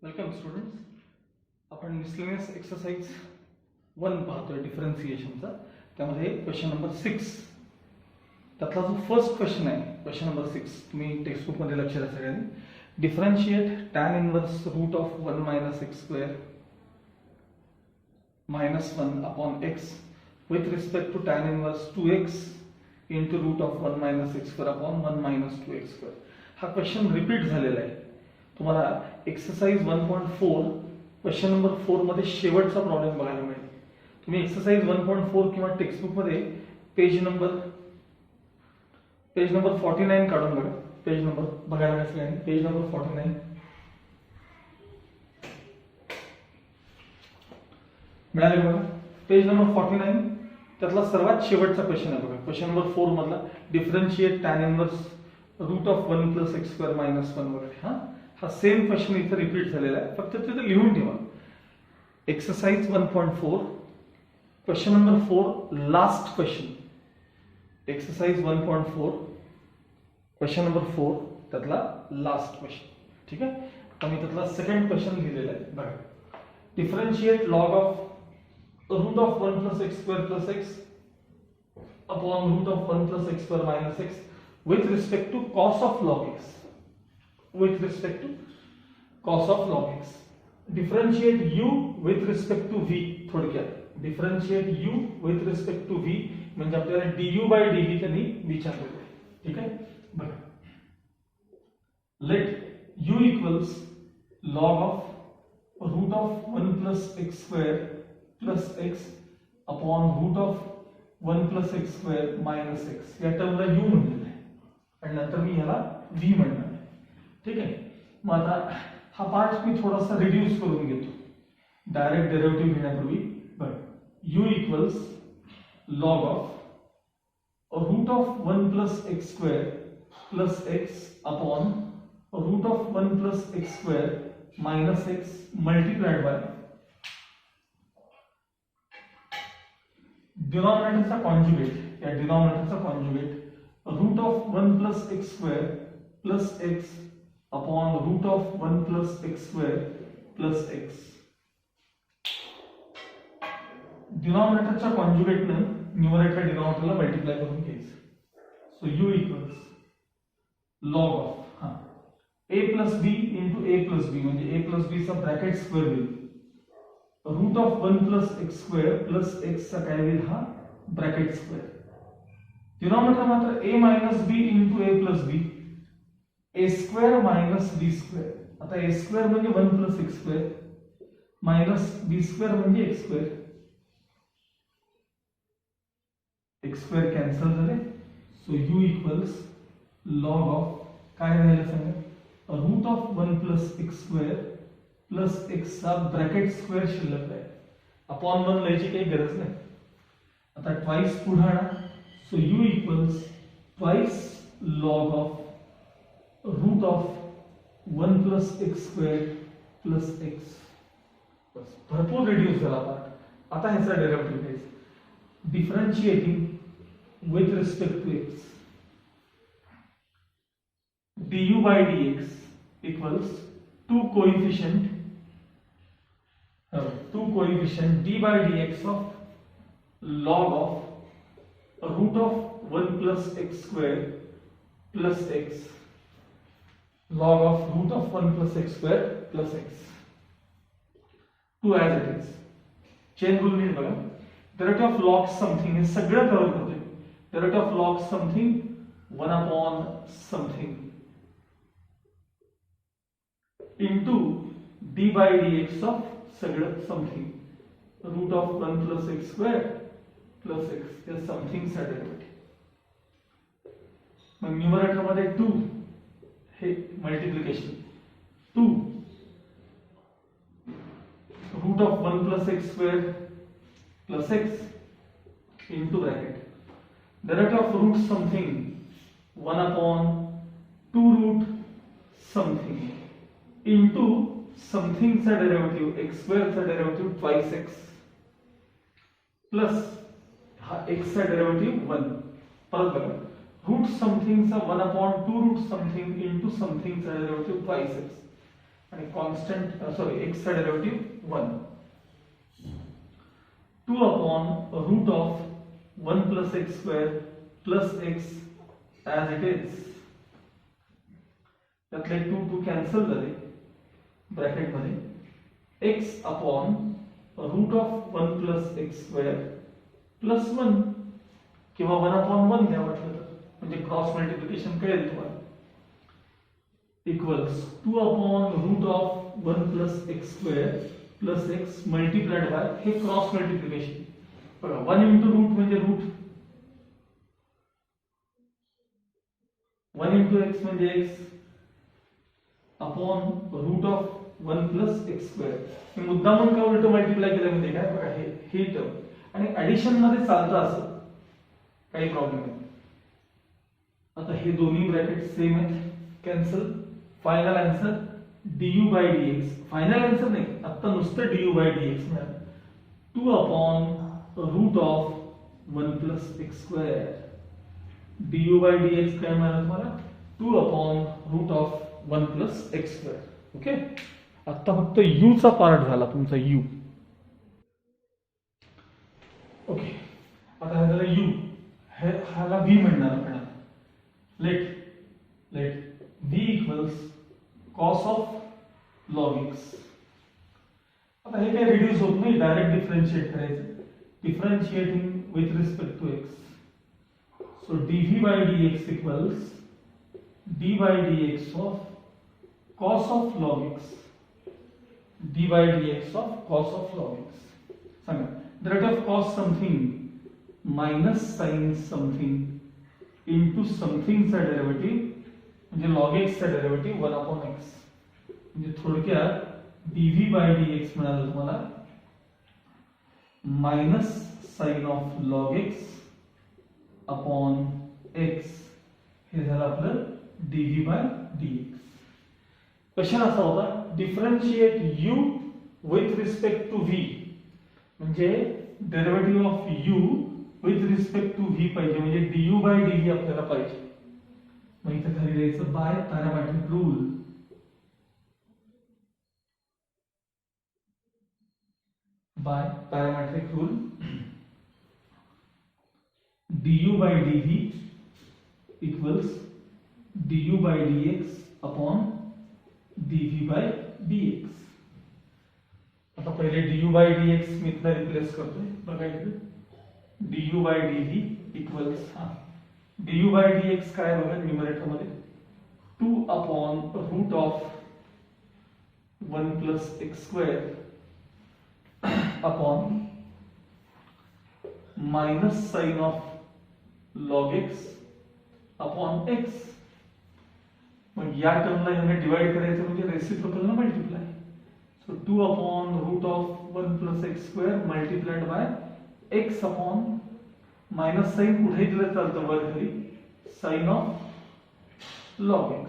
Welcome students. आपण miscellaneous exercise 1 पाहतोय डिफरन्सिएशनचा. त्यामध्ये क्वेश्चन नंबर 6 त्यातला जो फर्स्ट क्वेश्चन आहे, क्वेश्चन नंबर 6 तुम्ही टेक्स्टबुक मध्ये लक्ष द्या सगळ्यांनी. Differentiate tan inverse root of 1 minus x square minus 1 upon x with respect to tan inverse 2x into root of 1 minus x square upon 1 minus 2x square. हा question repeat झालेला आहे. तुम्हाला exercise 1.4 question number 4 मध्ये शेवटचा problem बघायला मिळेल. तुम्ही exercise 1.4 किंवा टेक्स्टबुक मध्ये पेज नंबर 49 काढून बघा. पेज नंबर बघायला मिळेल. पेज नंबर 49 मिळाले बघा. पेज नंबर 49 त्यातला सर्वात शेवटचा क्वेश्चन आहे बघा. क्वेश्चन नंबर 4 मधला differentiate tan inverse root of 1 plus x square minus 1 वगैरे. हा सेम क्वेश्चन इथे रिपीट झालेला आहे, फक्त तिथे लिहून ठेवा. Exercise 1.4 question number 4 last question. Exercise 1.4 question number 4 त्यातला लास्ट क्वेश्चन. ठीक आहे. आता मी त्यातला सेकंड क्वेश्चन लिहिलेला आहे बघा. Differentiate log of root of 1 plus x square plus x upon root of 1 plus x square minus x with respect to cos of log x. With respect to cos of log x. Differentiate u with respect to v. थोडक्यात differentiate u with respect to v म्हणजे आपल्याला du by dv त्यांनी विचारलेलं आहे. ठीक आहे. बघा. Let u equals log of root of 1 plus x square plus x upon root of 1 plus x square minus x. या टर्मला u म्हणलेलं आहे आणि नंतर मी याला v म्हणणार आहे. ठीक आहे. मग आता हा पार्ट मी थोडासा रिड्यूस करून घेतो डायरेक्ट डेरिव्हेटिव्ह घेण्यापूर्वी. बघ, u equals log of root of 1 plus x square plus x upon root of 1 plus x square minus x multiplied by डिनॉमिनेटरचा कॉन्जुगेट. या डिनॉमिनेटरचा conjugate root of 1 plus x square plus x upon root of 1 plus x square plus x. डिनॉमिनेटरच्या कॉन्जुगेटने numerator डिनॉमिनेटरला multiply करून घ्यायचं. So u equals log of a plus b into a plus b म्हणजे a plus b चा bracket square होईल. Root of 1 plus x square plus x चा काय होईल हा ब्रॅकेट स्क्वेअर. डिनॉमिनेटर मात्र a minus b into a plus b a square minus b square. आता a square म्हणजे 1 plus x square minus b square म्हणजे x square. X square cancel झाले. So u equals log of काय राहिलं सांगा root of 1 plus x square plus x चा bracket square शिल्लक आहे. अपॉन 1 लिहायची काही गरज नाही. आता ट्वाइस पुढे आणा. So u equals twice log of root of 1 plus x square plus x. बस भरपूर रिड्यूस झाला पार्ट. आता ह्याचा डेरिव्हेटिव्ह घ्यायचा. Differentiating with respect to x du by dx equals two coefficient d by dx of log of root of 1 plus x square plus x. Log of root of 1 plus x square plus x. 2 as it is. Chain rule नीट बघा. Derivative of log something हे सगळं cover करतोय. Derivative of log something 1 upon something into d by dx of सगळं something root of 1 plus x square plus x या something चा derivative. मग numerator मध्ये 2 हे multiplication 2 root of 1 plus x square plus x into bracket derivative of root something 1 upon 2 root something into something चा derivative x square चा derivative twice x plus हा x चा derivative 1. परत बघा रूट समथिंग चा 1 upon 2 root something into something चा derivative twice x आणि constant एक्सचा derivative 1. 2 upon root of 1 plus x square plus x as it is. त्यातले 2 कॅन्सल झाले ब्रॅकेटमध्ये x upon root of 1 plus x square plus 1 किंवा 1 upon 1 घ्या वाटलं तर, म्हणजे क्रॉस मल्टिप्लिकेशन कळेल तुम्हाला. Equals 2 upon root of 1 plus x square plus x multiplied by हे क्रॉस मल्टिप्लिकेशन. बघा 1 इंटू रूट म्हणजे रूट, 1 इंटू एक्स म्हणजे x upon root of 1 plus x square. हे मुद्दामून का उलट मल्टिप्लाय केलं म्हणजे काय बघा हे टर्म आणि ऍडिशन मध्ये चालतं असं काही प्रॉब्लेम नाही. आता हे दोन्ही ब्रॅकेट सेम आहेत, cancel. Final answer du by dx. Final answer नाही, आता नुसतं du by dx मिळालं. 2 upon root of 1 plus x square. du by dx काय मिळालं तुम्हाला? 2 upon root of 1 plus x square. Okay, आता फक्त u चा पार्ट झाला तुमचा u. ओके, आता हे झालं u, ह्याला v म्हणणार आपण. Let v equals cos of log x. आता हे काय रिड्यूस होत नाही, डायरेक्ट डिफरेंशिएट करायचं. Differentiating with respect to x. So dv by dx equals d by dx of cos of log x. d by dx of cos of log x. सांगा, the rate of cos something minus sin something into something चा derivative म्हणजे log x चा derivative 1 upon x. म्हणजे थोडक्यात dv by dx मिळालं तुम्हाला minus sine of log x upon x. हे झालं आपलं dv by dx. क्वेश्चन असा होता, differentiate u with respect to v. म्हणजे derivative of u with respect to v पाहिजे, म्हणजे du by dv आपल्याला पाहिजे. मग इथे खाली द्यायचं by parametric rule. By parametric rule du by dv equals du by dx upon dv by dx. आता पहिले du by dx मी इथला रिप्लेस करतोय. बघा इथे du by dv equals du by dx काय बघा न्यूमरेटर मध्ये 2 upon root of 1 plus x square upon minus sine of log x upon x. मग या टर्मला याने डिवाइड करायचं म्हणजे रेसिप्रोकल न multiply. So 2 upon root of 1 plus x square multiplied by x upon minus sine कुठेही दिलं चालतं वर खाली sine of log x.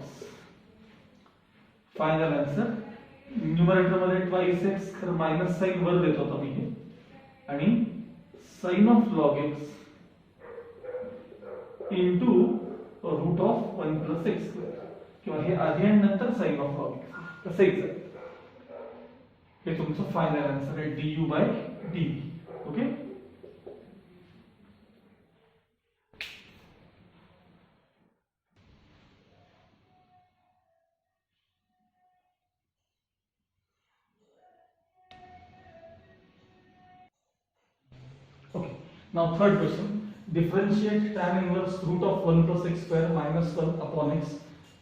Final answer numerator मध्ये ट्वाइस एक्स खरं मायनस साइन वर देत होता मी हे, आणि sine of log x into root of 1 plus x square, किंवा हे आधी आणि नंतर साइन ऑफ log x तसंच आहे. हे तुमचं फायनल आन्सर आहे du by dv. Okay, now third question, differentiate tan inverse root of 1 plus x square minus 1 upon x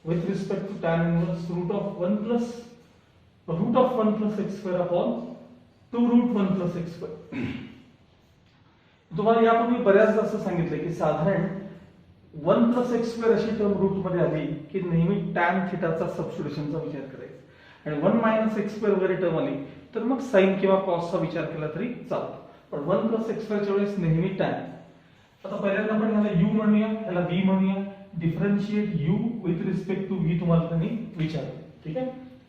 with respect to tan inverse root of 1 plus x square upon 2 root 1 plus x square. तुम्हाला यापूर्वी बऱ्याचदा असं सांगितलं की साधारण 1 plus x square अशी term route मध्ये आली की नेहमी tan थिटाचा सबस्टिट्यूशनचा विचार करायचा, आणि 1 minus x square वगैरे टर्म आली तर मग sin किंवा cos चा विचार केला तरी चालतो. पण 1 plus x square च्या वेळेस नेहमी tan. आता पहिल्यांदा आपण ह्याला u म्हणूया, ह्याला v म्हणूया. Differentiate u with respect to v तुम्हाला त्यांनी विचारलं. ठीक आहे,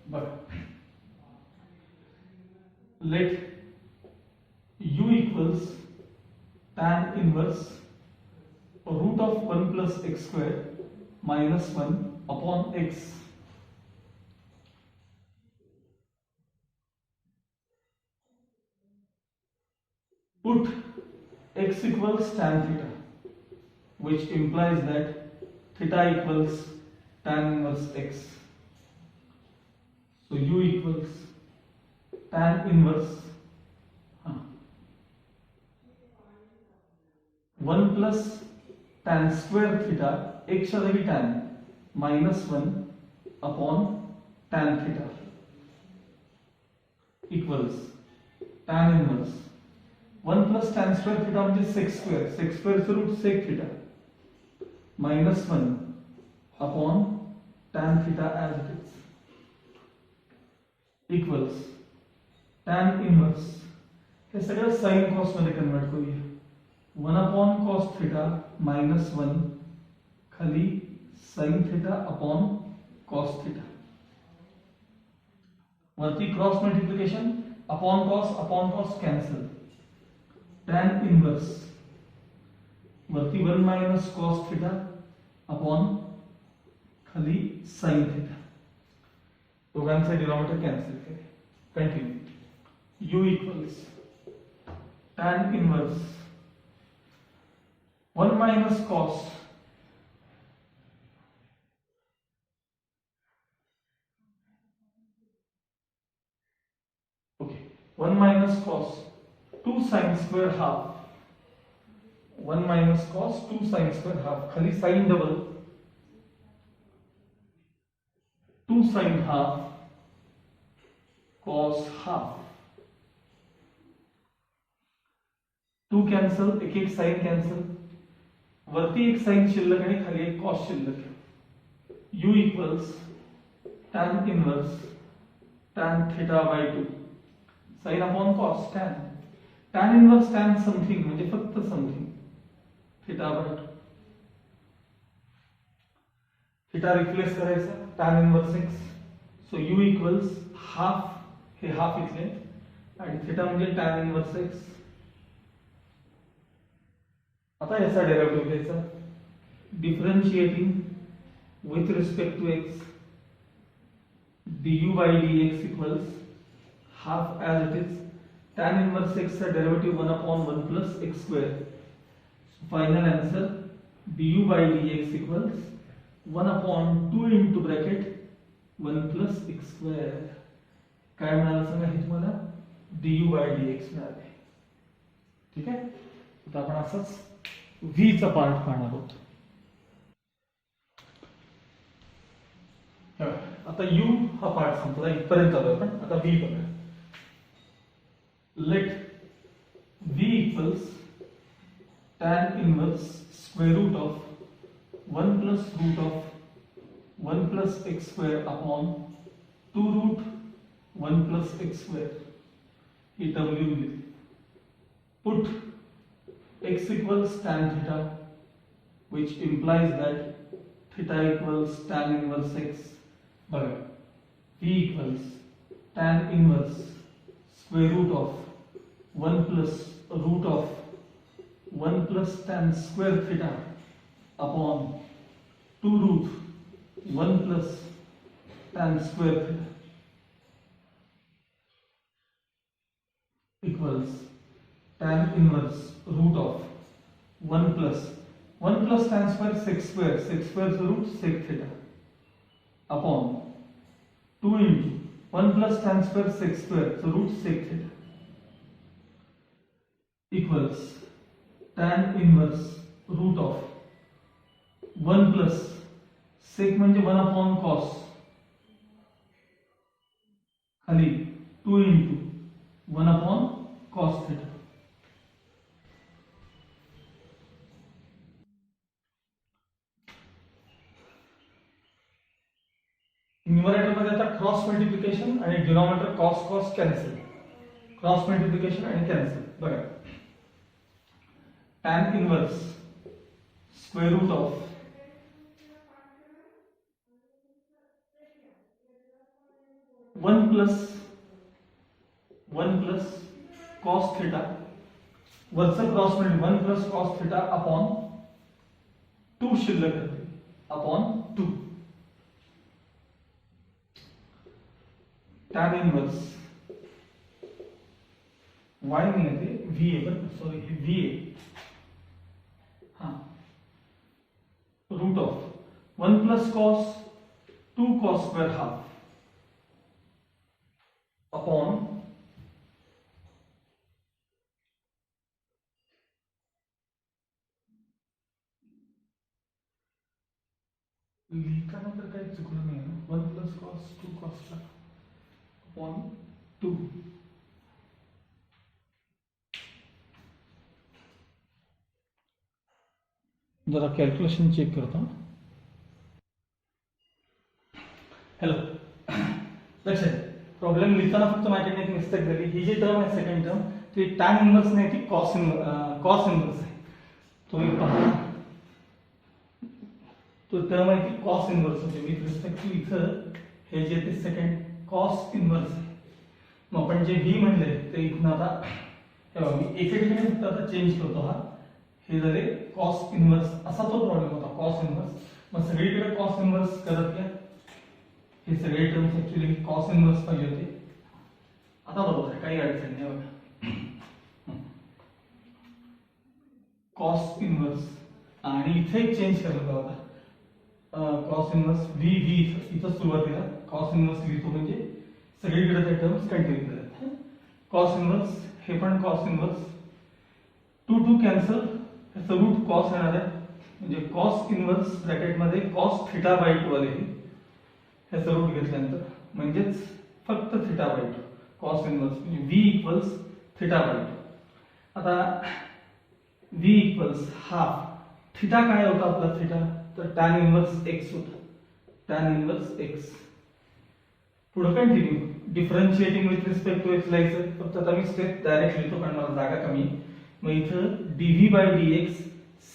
बघा let u equals tan inverse root of 1 plus x square minus 1 upon x. Put x equals tan theta, which implies that theta equals tan inverse x. So u equals tan inverse 1 plus tan square theta x च्या जागी tan minus 1 upon tan theta equals tan inverse 1 plus tan square theta म्हणजे sec square चं route sec theta minus 1 upon tan theta as it is equals tan inverse हे सगळं sin cos मध्ये convert करूया 1 upon cos theta minus 1 खाली sin theta upon cos theta वरती cross multiplication upon cos cancel tan inverse वरती 1 minus cos theta upon खाली sin theta दोघांचा denominator cancel करें continue u equals tan inverse 1 minus cos okay 1 minus cos 2 sin square half 1 minus cos 2 sin square half खाली sin double 2 sin half cos half 2 cancel एक एक sin cancel वरती एक sin शिल्लक आणि खाली एक cos शिल्लक u equals tan inverse tan theta by 2 sin upon cos tan inverse tan something म्हणजे फक्त something theta by 2 theta replace करायचा tan inverse x so u equals half हे हाफ इथले आणि theta म्हणजे tan inverse x आता याचा derivative घ्यायचा differentiating with respect to x du by dx equals half as it is tan inverse x का derivative 1 upon 1 plus x square so final answer du by dx equals 1 upon 2 into bracket 1 plus x square काय मिळालं सांगा हे तुम्हाला du by dx मिळाले ठीक आहे आता आपण असंच v चा पार्ट पाहणार आहोत आता u हा पार्ट संपला इथपर्यंत आलो आपण आता v बघा late v equals tan inverse square root of 1 plus root of 1 plus x square upon 2 root 1 plus x square he w will put x equals tan theta which implies that theta equals tan inverse x बघा v equals tan inverse square root of 1 plus root of 1 plus tan square theta upon 2 root 1 plus tan square theta equals tan inverse root of 1 plus tan square sec square is root sec theta upon 2 into 1 plus tan square sec square so root sec theta equals tan inverse root of 1 plus sec म्हणजे 1 upon cos खाली 2 into 1 upon cos theta numerator मध्ये आता cross multiplication आणि denominator cos cancel cross multiplication आणि cancel बघा tan inverse square root of 1 plus cos theta वरचं cross multiplication 1 plus cos theta upon 2 शिल्लक राहते अपॉन 2 tan inverse y नहीं आते व्ही आहे बरं, सॉरी हे व्ही आहे, हा root of 1 plus cos 2 cos square half upon लिहिताना तर काही चुकलं नाही ना, 1 प्लस कॉस 2 कॉस अपॉन 2. जरा कॅल्क्युलेशन चेक करतो. हॅलो, लक्षात प्रॉब्लेम लिहिताना फक्त माझ्याकडे एक मिस्टेक झाली. ही जी टर्म आहे सेकंड टर्म ती टॅन इन्व्हर्स नाही, ती कॉस इन्व्हर्स आहे. तुम्ही पहा तो टर्म आहे ती कॉस इन्व्हर्स होते विथ रिस्पेक्ट टू इथं हे जे ते सेकंड कॉस इन्व्हर्स आहे. मग आपण जे व्ही म्हणले ते इथनं आता हे बघा मी एका ठिकाणी फक्त आता चेंज करतो. हा हे झाले कॉस इन्व्हर्स, असा तो प्रॉब्लेम होता कॉस इन्व्हर्स. मग सगळीकडे कॉस इन्व्हर्स करत घ्या. हे सगळे टर्म्स ऍक्च्युअली कॉस इन्व्हर्स पाहिजे होते. आता बरोबर आहे, काही अडचण नाही बघा. कॉस इन्व्हर्स आणि इथे एक चेंज करायला होता. कॉस इन्व्हर्स व्ही व्ही इथं सुरुवातीला कॉस इन्व्हर्स लिहितो म्हणजे सगळीकडे ते टर्म्स कंटिन्यू करत. कॉस इन्व्हर्स हे पण कॉस इन्व्हर्स 2 कॅन्सल, त्याचं रूट कॉस येणार आहे म्हणजे कॉस इन्व्हर्स ब्रॅकेटमध्ये कॉस थिटा बाय 2 आले. ह्याचं रूट घेतल्यानंतर म्हणजेच फक्त थिटा बाय 2 कॉस इन्व्हर्स म्हणजे व्ही इक्वल्स थिटा बाय 2. आता व्ही इक्वल्स हाफ थिटा काय होता आपला थिटा, तर टॅन इन्व्हर्स एक्स होता. Tan inverse x. पुढे continue differentiating with respect to x लिहायचं. फक्त आता मी स्टेप डायरेक्ट लिहितो कारण मला जागा कमी. मग इथं dv by d x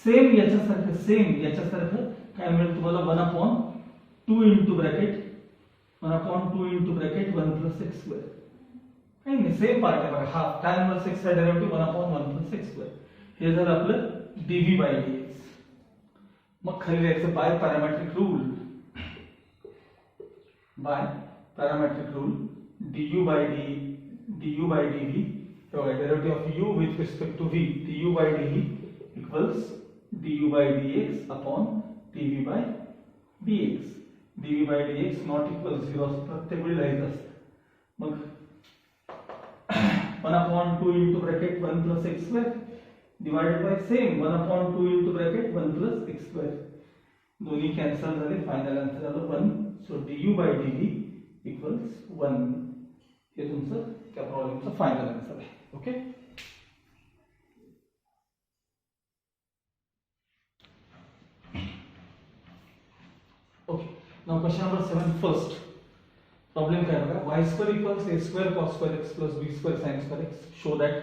same याच्यासारखं काय मिळेल तुम्हाला 1/2 into bracket 1 plus x square. काही नाही, सेम पार्ट आहे बघा. हाफ टॅन इन्व्हर्स एक्स चा डेरिव्हेटिव्ह 1/1 प्लस एक्स स्क्वेअर. हे झालं आपलं डीव्ही बाय डी एक्स. मग खाली लिहायचं by parametric rule du by dv derivative of u with respect to v du by dv equals du by dx upon dv by dx. dv by dx not equal 0 प्रत्येक वेळी लिहायचं असतं. मग 1/2 into bracket 1 plus x square divided by same 1/2 into bracket 1 plus x square. दोन्ही cancel झाले, final answer आलं 1. So du by dv equals 1. हे तुमचं त्या प्रॉब्लेमचं फायनल आन्सर आहे. Okay, okay. Now question number 7 first problem काय बघा. y square equals a square cos square x plus b square sin square x. Show that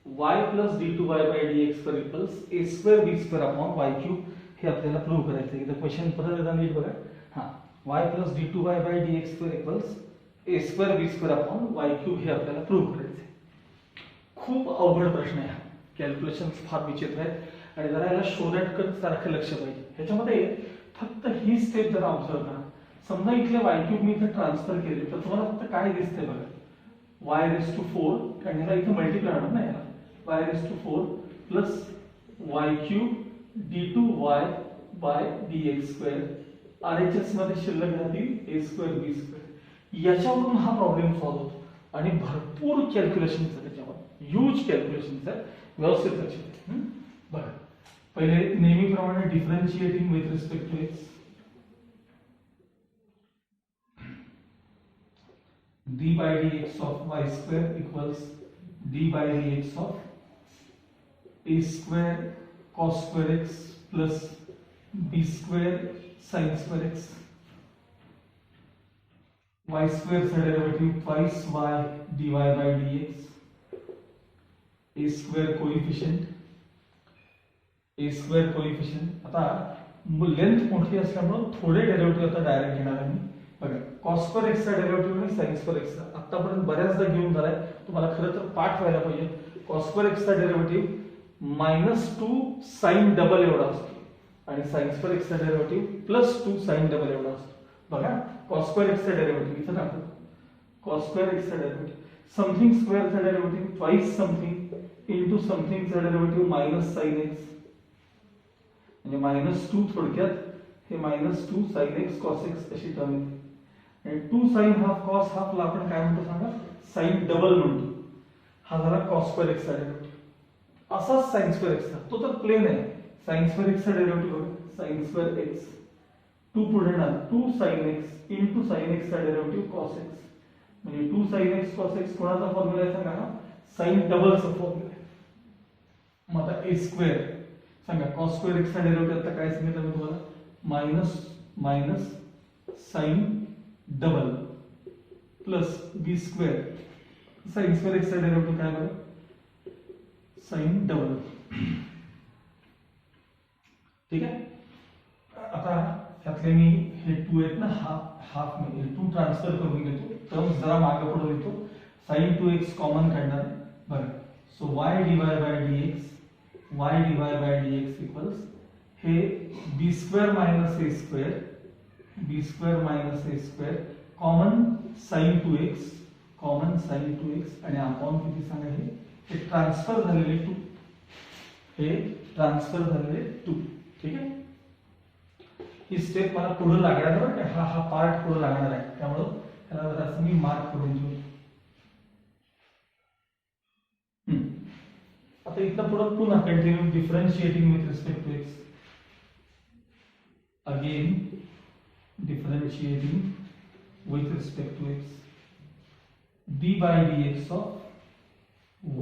y plus d2y by dx square equals a square b square upon y cube. हे आपल्याला prove करायचं आहे. इथं question परत एकदा नीट बघा. हां, y plus d2y by dx square equals a square b square upon y cube हे आपल्याला प्रूव्ह करायचं आहे. खूप अवघड प्रश्न आहे. कॅल्क्युलेशन्स फार विचित्र आहेत आणि जरा याला शो दॅट कट सारखं लक्ष पाहिजे. ह्याच्यामध्ये फक्त ही स्टेप जरा ऑब्झर्व करा. समजा इथले y क्यूब मी इथे ट्रान्सफर केले तर तुम्हाला फक्त काय दिसतंय बघा, y raised to 4 कारण ह्याला इथे मल्टिप्लाय होणार ना, याला y raised to 4 plus y cube d2y by dx square. RHS मध्ये शिल्लक राहतील a स्क्वेअर b स्क्वेअर. याच्यावरून हा प्रॉब्लेम सॉल्व्ह होतो आणि भरपूर कॅल्क्युलेशन्स आहेत त्याच्यावर, ह्यूज कॅल्क्युलेशन्स आहेत. व्यवस्थित लक्षात बघा. पहिले नेहमीप्रमाणे differentiating with respect to x. d by dx of y square equals d by dx of a square cos square x plus b square sin square x. y square चा derivative twice y dy by dx. a square coefficient आता length मोठी असल्यामुळे थोडे derivative आता direct घेणार आहे मी. बघा, cos square x चा डेरिवेटिव्ह आणि sin square x चा आतापर्यंत बऱ्याचदा घेऊन झालाय. तुम्हाला खरं तर पाठ व्हायला पाहिजे. cos square x चा डेरिवेटिव्ह -2 sin डबल एवढा असतो आणि sin square x चा डेरिवेटिव्ह +2 sin डबल एवढा असतो. बघा, cos square x चा डेरिवेटिव्ह इथं टाकू. cos square x चा डेरिवेटिव्ह समथिंग स्क्वेअर चा डेरिवेटिव्ह twice समथिंग इंटू समथिंगचा डेरिव्हेटिव्ह मायनस साइन एक्स, म्हणजे -2 थोडक्यात हे -2 sin x cos x अशी टर्म येते. आणि 2 sin हाफ cos हाफला आपण काय म्हणतो सांगा, साइन डबल म्हणतो. हा झाला cos स्क्वेअर x चा डेरिव्हेटिव्ह. असाच sin स्क्वेअर x चा, तो तर प्लेन आहे. sin स्क्वेअर x चा डेरिव्हेटिव्ह बघा, sin स्क्वेअर x 2 पुढे ना 2 sin x into sin x चा डेरिव्हेटिव्ह cos x, म्हणजे 2 sin x cos x कोणाचा फॉर्म्युला आहे सांगा ना, sin डबलचा फॉर्म्युला आहे. मग आता a स्क्वेअर सांगा, cos स्क्वेअर x चा डेरिव्हेटिव्ह आता काय सांगितलं मी तुम्हाला, minus sin double plus b square. sin square x चा डेरिव्हेटिव्ह काय बरं, sin डबल. ठीक आहे. आता त्यातले मी हे 2 आहेत ना, हाफ मी हे 2 ट्रान्सफर करून घेतो, टर्म्स जरा मागे पुढे येतो. sin 2x कॉमन काढणार बरं. So y divide by dx, y divide by dx equals हे b square minus a square, b square minus a square common sin 2x, common sin 2x आणि अपॉन किती सांगा, हे ट्रान्सफर झालेले 2, हे transfer झालेले 2. ठीक आहे. ही स्टेप मला पुढे लागणार बरं का, हा पार्ट पुढे लागणार आहे, त्यामुळं त्याला जरा मी मार्क करून ठेवतो. आता इथं पुढे पुन्हा continue differentiating with respect to x, again differentiating with respect to x, dy dx of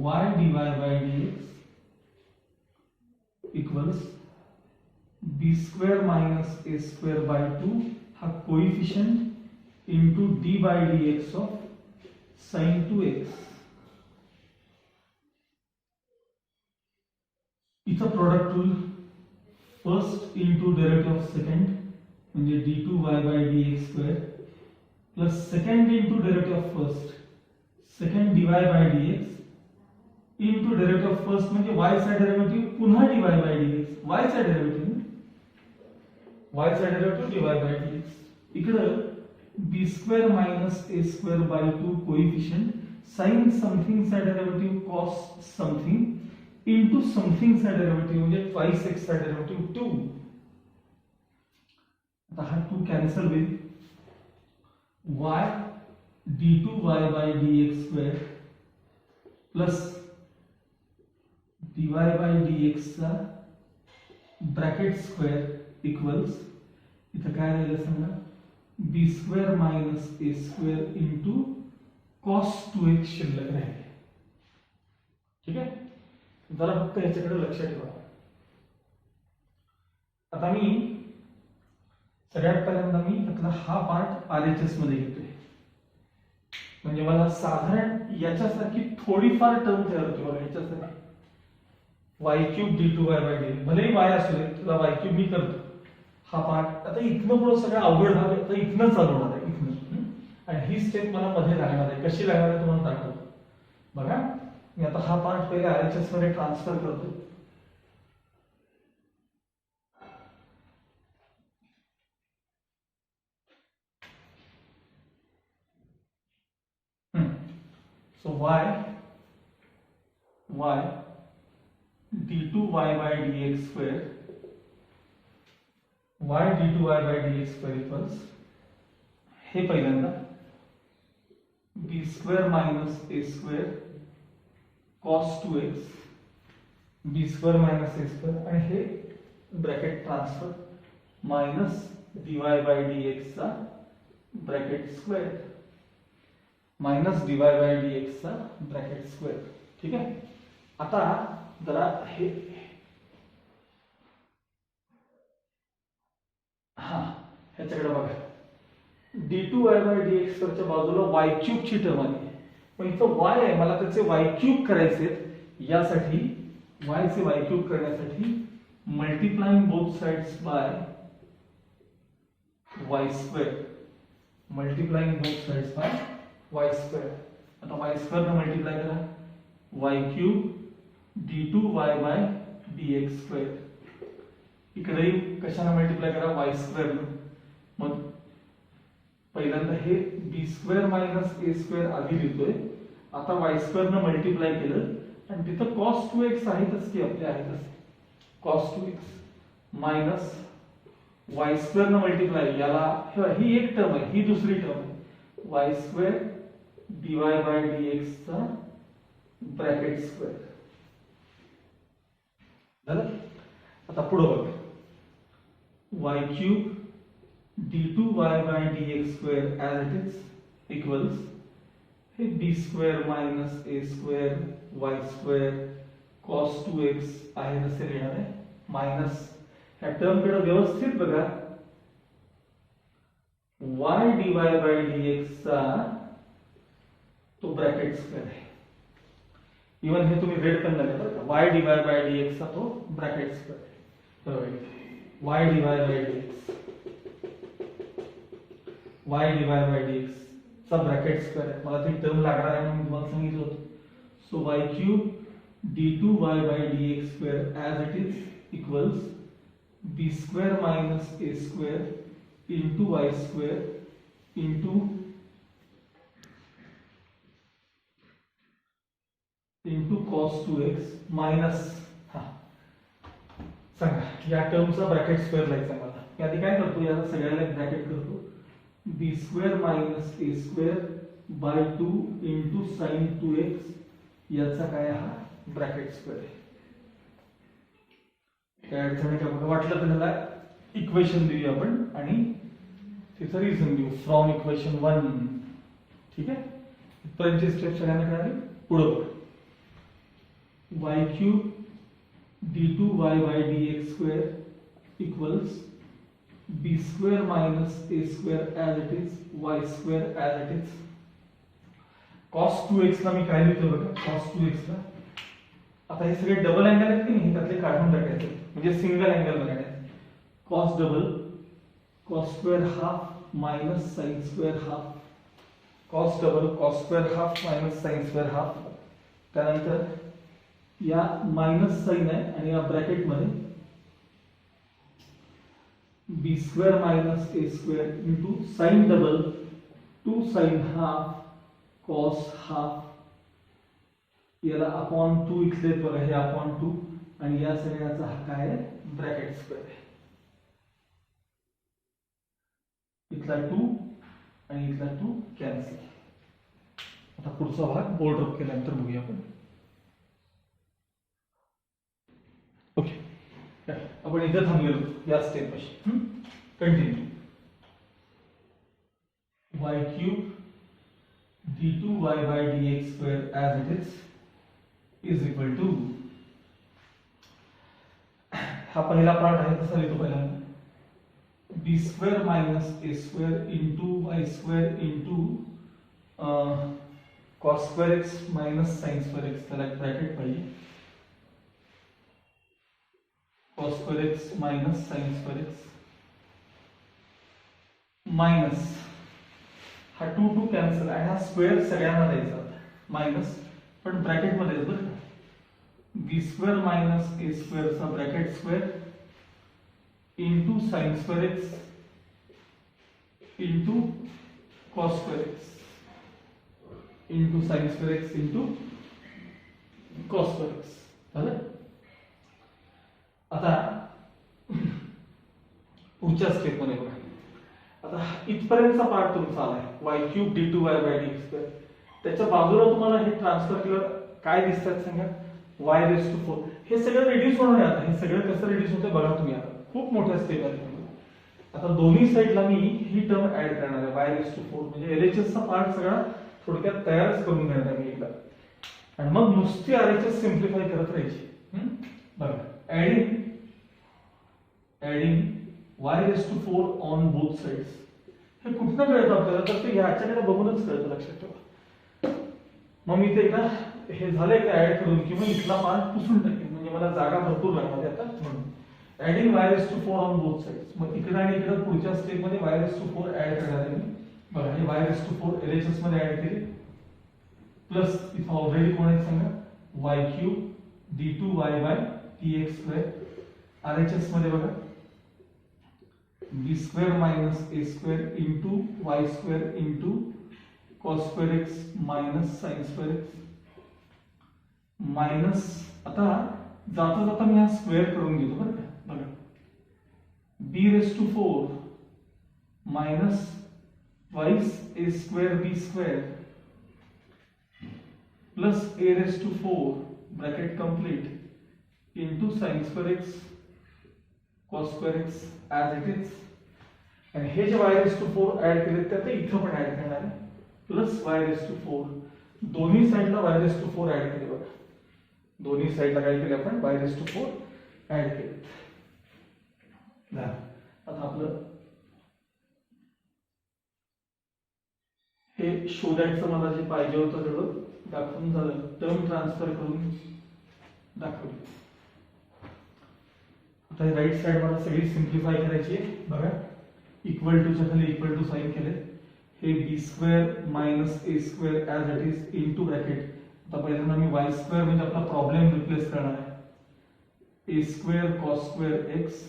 y dy by dx equals b square minus a square by 2 हा coefficient into d by dx of sin 2x. इथं product rule, first into derivative of second म्हणजे d2y by dx स्क्वेअर plus second into derivative of first, second dy by dx into derivative of first म्हणजे y चा derivative पुन्हा dy by dx, y चा derivative dy by dx. इकडं b square minus a square by 2 coefficient sin something चा derivative cos something into something चा derivative म्हणजे twice x चा derivative 2. आता हा 2 कॅन्सल होईल, y d2y by dx स्क्वेअर प्लस dy by dx चा ब्रॅकेट स्क्वेअर इक्वल्स इथं काय राहिलं सांगा, b square minus a square into cos 2x शिल्लक राहील. ठीक आहे. जरा फक्त याच्याकडे लक्ष ठेवा. आता मी सगळ्यात पहिल्यांदा मी यातला हा पार्ट RHS मध्ये घेतोय, म्हणजे मला साधारण याच्यासारखी थोडीफार टर्म तयार होते बघा. याच्यासाठी y cube d2y by dx, भलेही y असू दे तुला y क्यूब मी करतो हा पार्ट. आता इथनं पुढे सगळं अवघड भाग आहे, तर इथनं चालू होणार आहे इथनं, आणि ही स्टेप मला मध्ये लागणार आहे. कशी लागणार आहे तुम्हाला दाखवतो बघा. मी आता हा पार्ट पहिले RHS मध्ये ट्रान्सफर करतो. So y d2y by dx square, y d2y by dx square equals हे पहिल्यांदा b square minus a square cos 2x, b square minus a square आणि हे bracket transfer minus dy by dx चा bracket square, minus dy by dx चा bracket square. ठीक आहे. आता जरा हे ह्याच्याकडे बघा, d2y by dx वरच्या बाजूला y क्यूब ची टर्म आली, पण इथं y आहे, मला त्याचे y क्यूब करायचे. यासाठी y चे y क्यूब करण्यासाठी multiplying both sides by y square, multiplying both sides by y square. आता y स्क्वेअर ने मल्टिप्लाय करा, y cube d2y by dx square. इकडे कशाने मल्टिप्लाय करा, y स्क्वेअर ने. मग पहिल्यांदा हे b square minus a square आधी लिहितोय, आता y स्क्वेअर ने मल्टिप्लाय केलं आणि तिथं कॉस 2x आहेतच की आपले आहेतच cos 2x minus y square न मल्टिप्लाय याला ही एक टर्म आहे ही दुसरी टर्म आहे y square dy by dx चा ब्रॅकेट स्क्वेअर झालं. आता पुढे बघ y cube d2y by dx square as it is equals हे b square minus a square y square cos 2x आहे तसे लिहिणार आहे मायनस ह्या टर्म कडे व्यवस्थित बघा y dy by dx चा तो ब्रॅकेट स्क्वेअर आहे. इवन हे तुम्ही रेड पेन लागेल बरं का y dy by dx चा तो ब्रॅकेट स्क्वेअर आहे. y dy by dx y dy by dx चा ब्रॅकेट स्क्वेअर आहे. मला ती टर्म लागणार आहे म्हणून तुम्हाला सांगितलं होतं. So y cube d2y by dx square as it is equals b square minus a square into y square into cos 2x minus सांगा या टर्मचा ब्रॅकेट स्क्वेअर लिहायचा मला. मी आधी काय करतो याला सगळ्याला ब्रॅकेट करतो b square minus a square by 2 into sin 2x याचा काय हा ब्रॅकेट स्क्वेअर आहे. काय अडचण आहे का बघा. वाटलं तर त्याला इक्वेशन देऊया आपण आणि तिचं रिझन देऊ फ्रॉम इक्वेशन 1. ठीक आहे इथपर्यंतची स्टेप सगळ्यांना कळाली. पुढे बघ y cube d2y by dx square equals b square minus a square as it is y square as it is cos 2x ला मी काय लिहितो बघा cos 2x ला आता हे सगळे डबल अँगल आहेत की नाही त्यातले काढून टाकायचे म्हणजे सिंगल अँगल बनायचे. cos double cos square half minus sin square half cos double cos square half minus sin square half. त्यानंतर या मायनस साइन आहे आणि या ब्रॅकेट मध्ये b square minus a square into sin double 2 sin half cos half याला upon 2 इथले बघा हे अपॉन 2 आणि या सगळ्याचा हा काय आहे ब्रॅकेट स्क्वेअर आहे. इथला 2 आणि इथला 2 कॅन्सल. आता पुढचा भाग बोर्ड ड्रॉप केल्यानंतर बघूया आपण. ओके आपण इथे थांबलेलो या स्टेप पाशी. Continue y cube d2y by dx square as it is equal to हा पहिला पार्ट आहे कसा लिहितो पहिल्यांदा b square minus a square into y square into cos square x minus sin square x त्याला एक ब्रॅकेट पाहिजे cos square x minus sin square x minus हा 2 2 कॅन्सल आणि हा स्क्वेअर सगळ्यांना द्यायचा मायनस पण ब्रॅकेट मध्ये बरं का b square minus a square चा bracket square into sin square x into cos square x into sin square x into cos square x झालं. आता पुढच्या स्टेप मध्ये बघा आता इथपर्यंतचा पार्ट तुमचा आलाय y cube d2y by dx square. त्याच्या बाजूला तुम्हाला हे ट्रान्सफर केलं काय दिसतात सांगा y रेस टू 4. हे सगळं रिड्यूस होणार आहे. आता हे सगळं कसं रिड्यूस होतं बघा तुम्ही. आता खूप मोठ्या स्टेप आहे. आता दोन्ही साइडला मी ही टर्म ऍड करणार आहे y रेस टू 4 म्हणजे LHS चा पार्ट सगळा थोडक्यात तयारच करून घेणार आहे मी एकदा आणि मग नुसती RHS सिम्प्लिफाय करत राहायची. बघा adding y raised to 4 on both sides हे कुठनं कळतं आपल्याला तर ते ह्याच्याकडे बघूनच कळतं लक्षात ठेवा. मग मी ते एकदा हे झालंय का ऍड करून किंवा इथला पार्ट पुसून टाकेन म्हणजे मला जागा भरपूर लागणार आहे आता म्हणून adding y raised to 4 on both sides. मग इकडे आणि इकडे पुढच्या स्टेप मध्ये y raised to 4 ऍड करणार आहे मी. बघा हे y raised to 4 LHS मध्ये ऍड केले प्लस इथं ऑलरेडी कोण आहे सांगा y cube d2y by dx square RHS मध्ये बघा b square minus a square into y square into cos square x minus sin square x minus, आता जाता जाता मी हा स्क्वेअर करून घेतो बरं का, बघा b raise to 4 minus twice a square b square plus a raise to 4 bracket complete into sine square x cos square x as it is, आणि हे जे वाय रेस टू 4 ऍड केले त्यात इथं पण ऍड करणार आहे प्लस वाय रेस टू 4, दोन्ही साईडला वाय रेस टू 4 ऍड केले बघा, दोन्ही साईडला काय केले आपण वाय रेस टू 4 ऍड केले. आता आपलं हे शोधायचं मला जे पाहिजे होतं तेवढं दाखवून झालं, टर्म ट्रान्सफर करून दाखवली. आता राईट साइड मला सगळी सिम्प्लिफाय करायची आहे बघा, इक्वल टू च्या खाली इक्वल टू साइन केले, हे b square minus a square as it is into bracket, आता पहिल्यांदा मी वाय स्क्वेअर म्हणजे आपला प्रॉब्लेम रिप्लेस करणार आहे, a square cos square x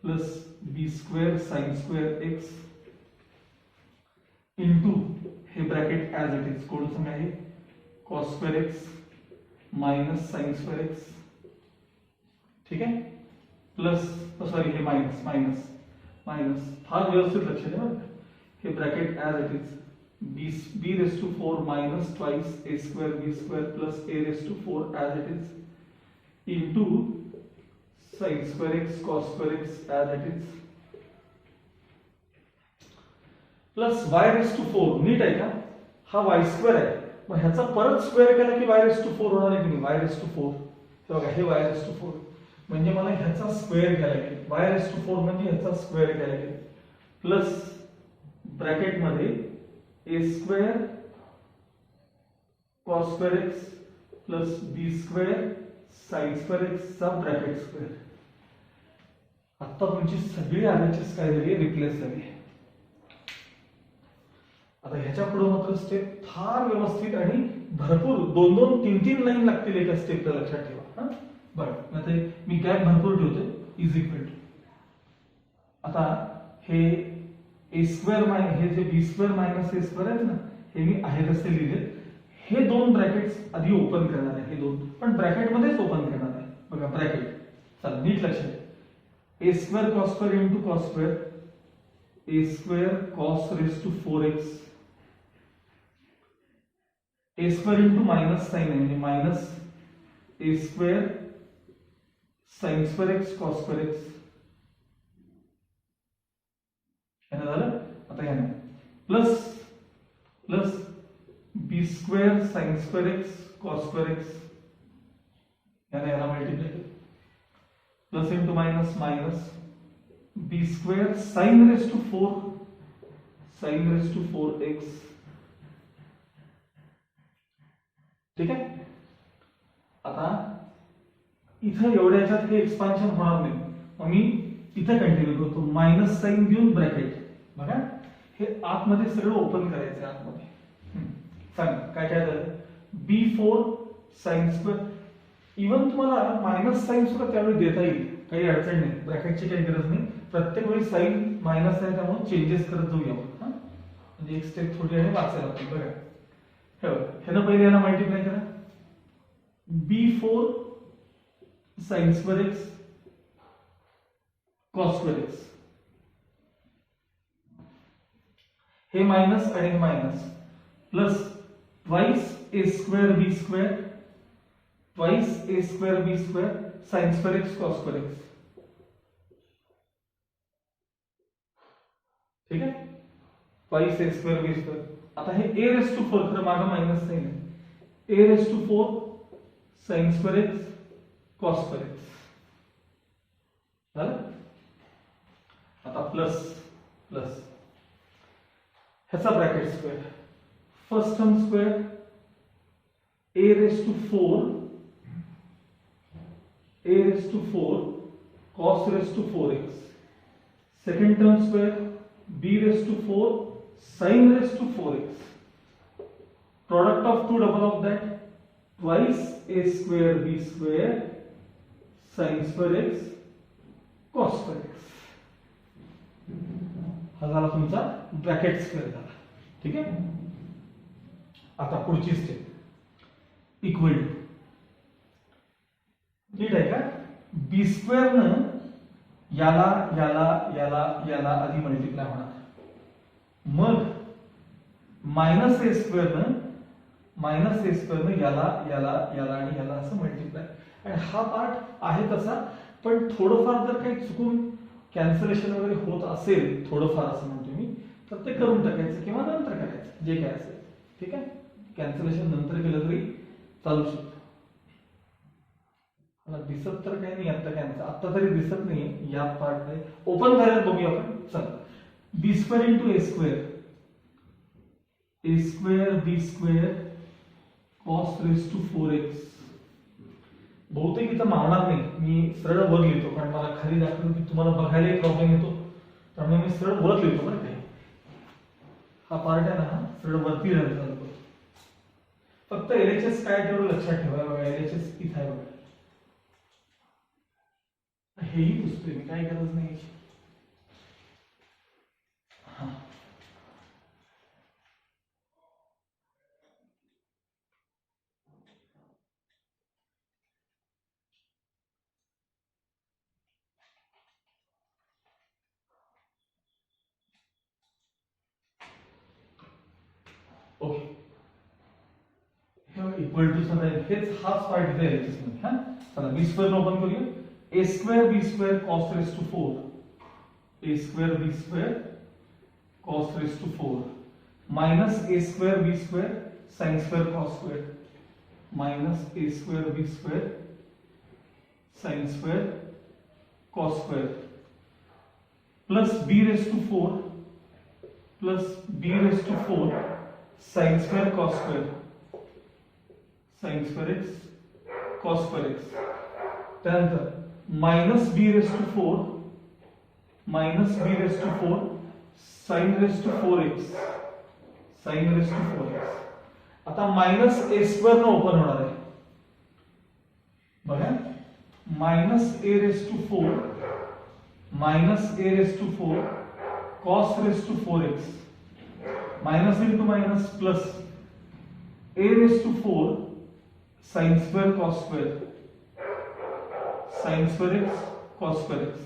plus b square sine square x into हे ब्रॅकेट ॲज इट इज कोण सांगा आहे cos square x minus sine square x, ठीक आहे, प्लस सॉरी हे मायनस मायनस मायनस, फार व्यवस्थित लक्ष द्या बरं, हे bracket as it is b raise to 4 minus twice a square b square plus a raise to 4 as it is into sine square x cos square x as it is plus y raise to 4, नीट आहे का, हा Y square आहे, मग ह्याचा परत square केला की वाय रेस टू 4 होणार आहे की नाही, वाय रेस टू 4, हे बघा हे वाय रेस टू 4 म्हणजे मला ह्याचा स्क्वेअर घ्यायला लागेल, वाय रेस टू 4 म्हणजे ह्याचा स्क्वेअर घ्यायला लागेल प्लस ब्रॅकेट मध्ये a square cos square x plus b square sine square x चा ब्रॅकेट स्क्वेअर. आता तुमची सगळी आरएचएस काय झाली रिप्लेस झाली. आता ह्याच्या पुढे मात्र स्टेप फार व्यवस्थित आणि भरपूर 2-2, 3-3 लाईन लागतील एका स्टेपला, लक्षात ठेवा. हा बरं, आता मी गॅप भरपूर ठेवतोय इज इक्वल टू, आता हे ए स्क्वेअर मायनस हे जे बी स्क्वेअर मायनस ए स्क्वेअर आहेत ना, हे मी आहे तसे लिहिले, हे दोन ब्रॅकेट्स आधी ओपन करणार आहे, हे दोन पण ब्रॅकेट मध्येच ओपन करणार आहे बघा ब्रॅकेट. चला नीट लक्ष द्या, a square cos square into cos square a square cos raise to 4x a square into minus sine आहे म्हणजे minus a square sine square x cos square x, यानं झालं. आता यानं plus plus b square sine square x cos square x, यानं याला multiply केलं plus into minus minus b square sine raise to 4x, ठीक आहे. आता इथं एवढ्याच्यात हे एक्सपान्शन होणार नाही, मग मी इथं कंटिन्यू करतो, मायनस साइन घेऊन ब्रॅकेट बघा, हे आतमध्ये सगळं ओपन करायचं आहे आतमध्ये. सांग काय काय झालं, b4 साइन स्क्वेअर, इव्हन तुम्हाला मायनस साइन सुद्धा त्यावेळी देता येईल, काही अडचण नाही, ब्रॅकेटची काही गरज नाही, प्रत्येक वेळी साइन मायनस आहे त्यामुळे चेंजेस करत जाऊया आपण. म्हणजे एक स्टेप थोडी आहे वाचायला आपण बघा. ह्यानं पहिले याला मल्टिप्लाय करा, b4 sine square x cos square x, हे मायनस आणि हे minus plus twice a square b square twice a square b square sine square x cos square x, ठीक आहे, twice a square b square. आता हे ए raise to 4 तर मागं minus sine आहे, a raise to 4 sine square x cos square x झालं. आता plus plus ह्याचा bracket square, first term square a raise to 4 cos raise to 4x, second term square b raise to 4 sin raise to 4x, product of two double of that twice a square b square sin square x cos square x, हा झाला तुमचा bracket square झाला, ठीक आहे. आता पुढची step equal to, नीट आहे का? बी स्क्वेअरनं याला याला याला याला आधी मल्टिप्लाय होणार, मग मायनस ए स्क्वेअरनं याला याला याला आणि याला असं मल्टिप्लाय. आणि हा पार्ट आहे तसा, पण थोडंफार जर काही चुकून कॅन्सलेशन वगैरे होत असेल, थोडंफार असं म्हणतो मी, तर ते करून टाकायचं किंवा नंतर करायचं, जे काय असेल. ठीक आहे, कॅन्सलेशन नंतर केलं तरी चालू शकतं. मला दिसत तर काही नाही आता, कॅन्सल आता तरी दिसत नाही या पार्ट मध्ये. ओपन झाल्यावर बघूया आपण. चला, b square into a square b square cos raise to 4x. बहुतेक इथं मावणार नाही, मी सरळ वर लिहितो, कारण मला खाली दाखवलं की तुम्हाला बघायला प्रॉब्लेम येतो, त्यामुळे मी सरळ वर लिहितो बरं. काही हा पार्ट आहे ना, हा सरळ वरती राहिला. फक्त एलएचएस काय तेवढं लक्षात ठेवा. बघा एलएचएस इथं आहे बघा, हेही पुसतोय मी, काय गरज नाही. हा ओके, इक्वल टू समजा हेच हाच पार्ट इथे एलएचएस मध्ये. हा चला, बी स्क्वेअर ओपन करूया. A square b square cos raise to 4, a square b square cos raise to 4 minus a square b square sine square cos square minus a square b square sine square cos square plus b raise to 4 plus b raise to 4 sine square cos square sine square x cos square x. त्यानंतर minus b raise to 4 sine raise to 4x sine raise to 4x. आता minus a square न open होणार आहे बघा. Minus a raise to 4 cos raise to 4x minus into minus plus a raise to 4 sine square cos square sine square x cos square x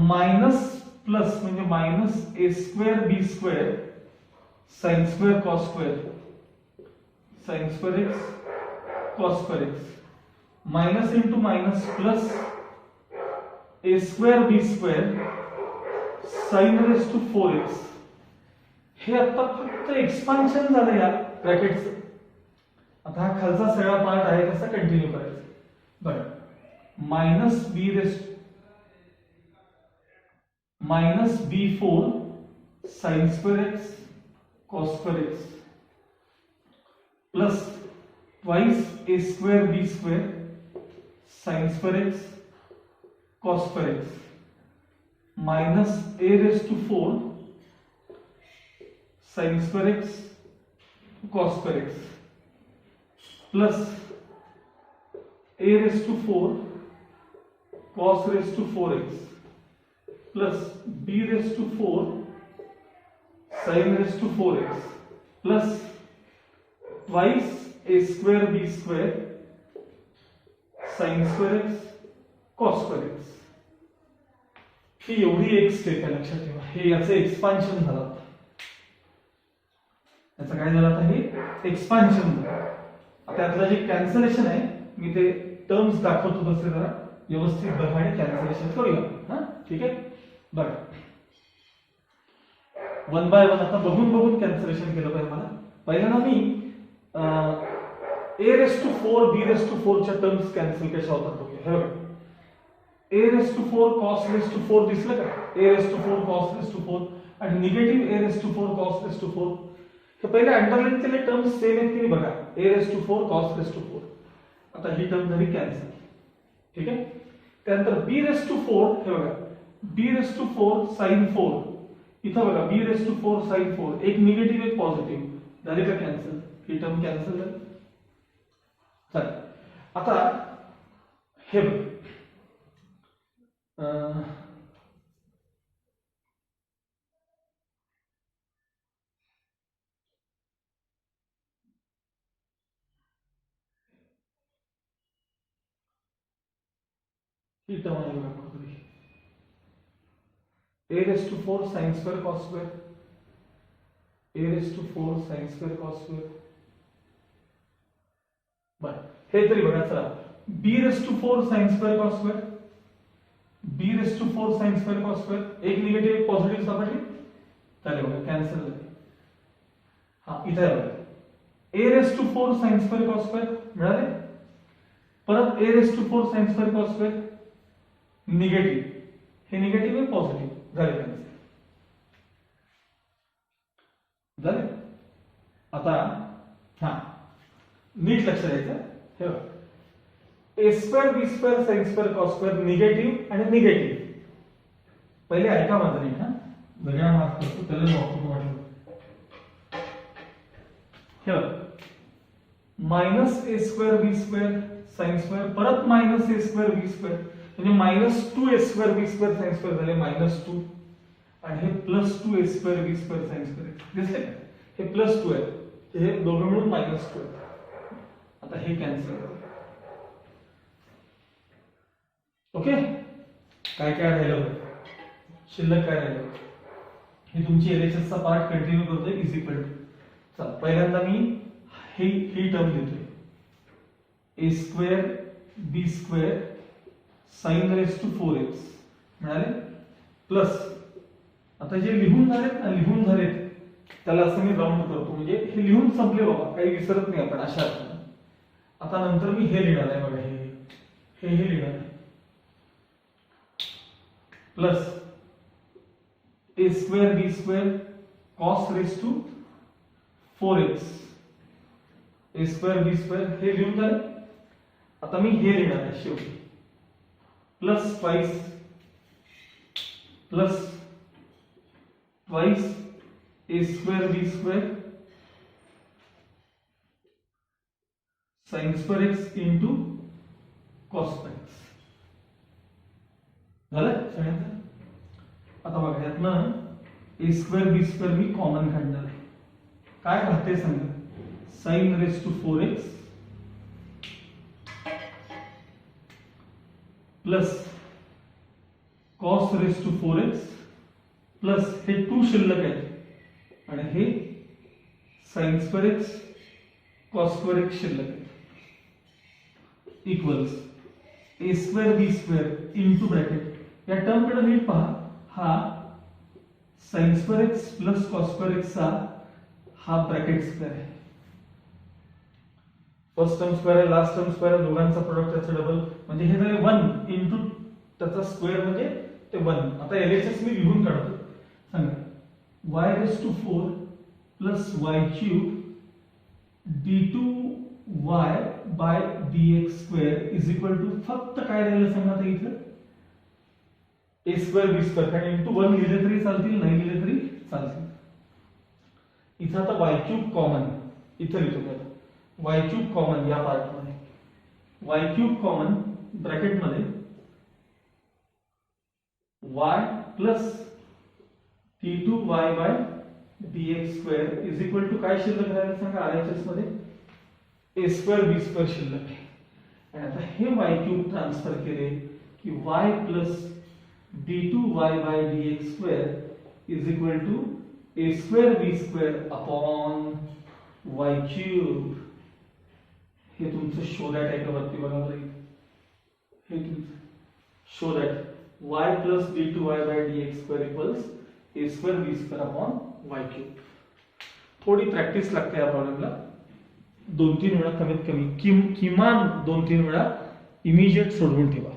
minus plus म्हणजे minus a square b square sine square cos square sine square x cos square x minus into minus plus a square b square sine raise to 4x. हे आता फक्त expansion झालं या ब्रॅकेटचं. आता हा खालचा सगळा पार्ट आहे तसा कंटिन्यू करायचा. बरं, minus b4 sine square x cos square x plus twice a square b square sine square x cos square x minus a raise to 4 sine square x cos square x plus a raise to 4 cos raise to 4x plus b raise to 4 sin raise to 4x plus twice a square b square sin square x cos square x. ही एवढी एक step आहे, लक्षात ठेवा. हे याचं expansion झालं. याचं काय झालं आता? हे एक्सपान्शन झालं. आता यातलं जे कॅन्सलेशन आहे मी ते टर्म्स दाखवतो, तसे जरा व्यवस्थित बघा आणि कॅन्सलेशन करूया. हा ठीक आहे. बघा, वन बाय वन आता बघून कॅन्सलेशन केलं पाहिजे मला. पहिल्यांदा मी a raise to 4 b raise to 4 च्या टर्म्स कॅन्सल कशा होतात बघूया. हे बघा, a raise to 4 cos raise to 4 दिसलं का? A raise to 4 cos raise to 4 आणि negative a raise to 4 cos raise to 4. हे पहिले अंडरलाईन केले टर्म्स सेम आहेत की नाही बघा. A raise to 4 cos raise to 4. आता ही टर्म झाली कॅन्सल. ठीक आहे. त्यानंतर बी रेस टू 4, हे बघा, बी रेस टू 4 साइन 4. इथं बघा, बी रेस टू 4 साइन 4, एक निगेटिव्ह एक पॉझिटिव्ह झाले का कॅन्सल. ही टर्म कॅन्सल झाली. चला, आता हे बघ, ही टर्म आहे बघा कुठेतरी a raised to 4 sin square cos square, a raised to 4 sin square cos square. बर हे तरी बघा चला b raised to 4 sin square cos square, b raised to 4 sin square cos square, एक निगेटिव्ह एक पॉझिटिव्ह सापडली चालेल बघा कॅन्सल झाली. हा इथे आहे बघा a raised to 4 sin square cos square मिळाले, परत a raised to 4 sin square cos square negative, हे निगेटिव्ह आहे पॉझिटिव्ह झाले कॅन्सल झाले. आता हा नीट लक्ष द्यायचं हे बघा a square b square sin square cos square negative आणि निगेटिव्ह. पहिले ऐका माझं नीट, हा वेगळा मार्क करतो त्याला वापरून वाटलं हे बघा minus a square b square sin square परत minus a square b square म्हणजे minus 2a square b square sin square झाले मायनस 2 आणि हे plus 2a square b square sin square दिसले का, हे प्लस 2 आहे हे दोघं मिळून मायनस 2 आहे. आता हे कॅन्सल ओके. काय काय राहिलं शिल्लक काय राहिलं हे तुमची एलएचएस चा पार्ट कंटिन्यू करतोय इज इक्वल टू चला पहिल्यांदा मी ही टर्म देतोय a square b square sin raise to 4x मिळाले प्लस आता जे लिहून झालेत त्याला असं मी राऊंड करतो म्हणजे हे लिहून संपले बाबा काही विसरत नाही आपण अशा अर्थाने. आता नंतर मी हे लिहिणार आहे बघा हे लिहिणार आहे plus a square b square cos raise to 4x a square b square हे लिहून झाले. आता मी हे लिहिणार आहे शेवटी plus twice a square b square sin square x into cos x झालं सगळ्यांचं. आता बघा यातनं a स्क्वेअर b स्क्वेअर मी कॉमन काढणार आहे काय राहते सांगा sin raise to 4x plus cos raise to 4x plus हे 2 शिल्लक आहे आणि हे sin square x cos square x शिल्लक आहे equals a square b square into bracket या टर्म कडे नीट पहा हा sin square x plus cos square x चा हा ब्रॅकेट स्क्वेअर आहे. फर्स्ट टर्म स्क्वेअर आहे लास्ट टर्म स्क्वेअर आहे दोघांचा प्रोडक्ट त्याचा डबल म्हणजे हे झाले 1 इनटू त्याचा स्क्वेअर म्हणजे ते 1. आता एलएचएस मी लिहून काढतो सांगा y raise to 4 plus y cube d2y by dx square is equal to फक्त काय राहिलं सांगा आता इथं a स्क्वेअर b स्क्वेअर कारण इनटू 1 लिहिले तरी चालतील नाही लिहिले तरी चालतील. इथं आता y क्यूब कॉमन इथं लिहितो त्याला y क्यूब कॉमन या पार्ट मध्ये y क्यूब कॉमन ब्रॅकेट मध्ये y plus t2y by dx square is equal to काय शिल्लक राहिलं सांगा आरएचएस मध्ये a स्क्वेअर b स्क्वेअर शिल्लक आहे आणि आता हे y क्यूब ट्रान्सफर केले की y plus d2y by dx square is equal to a square b square upon y cube. हे तुमचं शो दॅट आहे का वरती बघा बरं हे तुमचं show that y plus d2y by dx square equals a square b square upon y cube. थोडी प्रॅक्टिस लागते या प्रॉब्लेमला 2-3 वेळा कमीत कमी किमान 2-3 वेळा इमिजिएट सोडवून ठेवा.